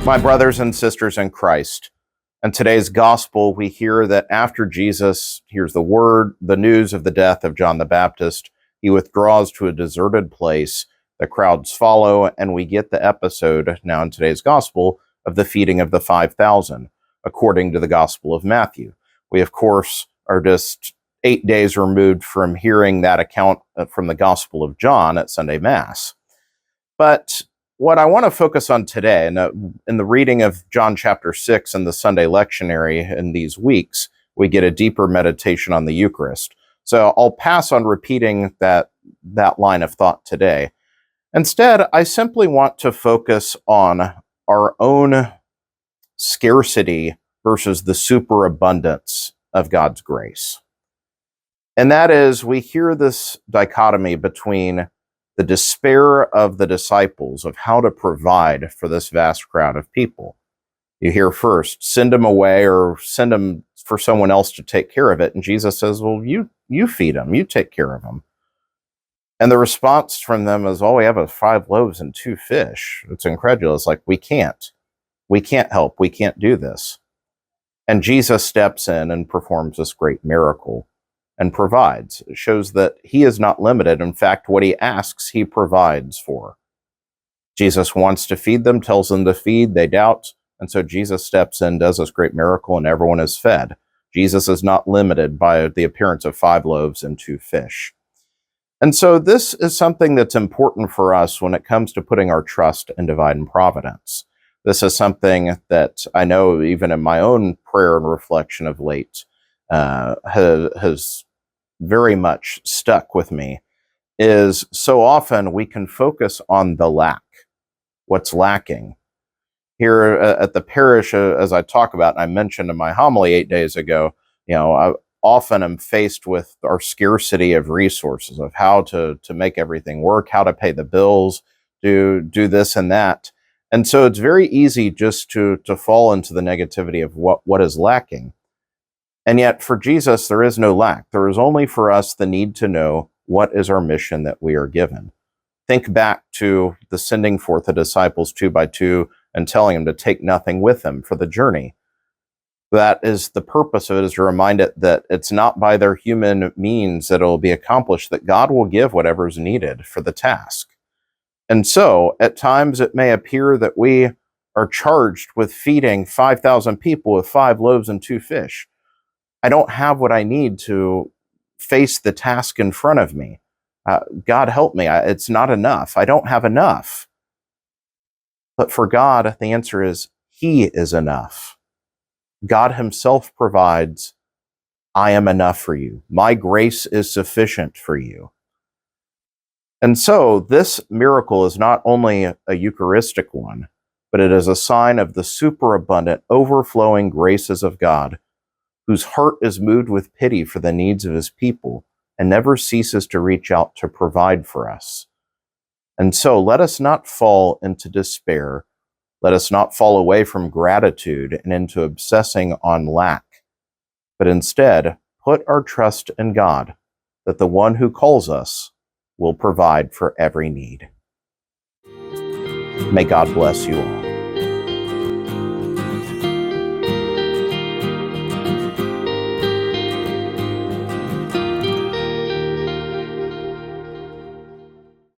My brothers and sisters in Christ, in today's gospel, we hear that after Jesus hears the news of the death of John the Baptist, he withdraws to a deserted place. The crowds follow, and we get the episode now in today's gospel of the feeding of the 5,000, according to the Gospel of Matthew. We, of course, are just 8 days removed from hearing that account from the Gospel of John at Sunday Mass. But what I want to focus on today, in the reading of John chapter 6 and the Sunday lectionary in these weeks, we get a deeper meditation on the Eucharist. So I'll pass on repeating that line of thought today. Instead, I simply want to focus on our own scarcity versus the superabundance of God's grace. And that is, we hear this dichotomy between the despair of the disciples of how to provide for this vast crowd of people. You hear first, send them away or send them for someone else to take care of it. And Jesus says, well, you feed them, you take care of them. And the response from them is, all we have is 5 loaves and 2 fish. It's incredulous. Like, we can't help. We can't do this. And Jesus steps in and performs this great miracle and provides. It shows that he is not limited. In fact, what he asks, he provides for. Jesus wants to feed them, tells them to feed, they doubt, and so Jesus steps in, does this great miracle, and everyone is fed. Jesus is not limited by the appearance of 5 loaves and 2 fish. And so this is something that's important for us when it comes to putting our trust in divine providence. This is something that I know even in my own prayer and reflection of late has very much stuck with me, is so often we can focus on the lack, what's lacking. Here at the parish, as I talk about, and I mentioned in my homily 8 days ago, I often am faced with our scarcity of resources, of how to make everything work, how to pay the bills, do this and that. And so it's very easy just to fall into the negativity of what is lacking. And yet for Jesus, there is no lack. There is only for us the need to know what is our mission that we are given. Think back to the sending forth the disciples 2 by 2 and telling them to take nothing with them for the journey. That is the purpose of it, is to remind it that it's not by their human means that it will be accomplished, that God will give whatever is needed for the task. And so at times it may appear that we are charged with feeding 5,000 people with 5 loaves and 2 fish. I don't have what I need to face the task in front of me. God help me. It's not enough. I don't have enough. But for God, the answer is he is enough. God himself provides, I am enough for you. My grace is sufficient for you. And so this miracle is not only a Eucharistic one, but it is a sign of the superabundant, overflowing graces of God, whose heart is moved with pity for the needs of his people and never ceases to reach out to provide for us. And so let us not fall into despair. Let us not fall away from gratitude and into obsessing on lack, but instead put our trust in God, that the one who calls us will provide for every need. May God bless you all.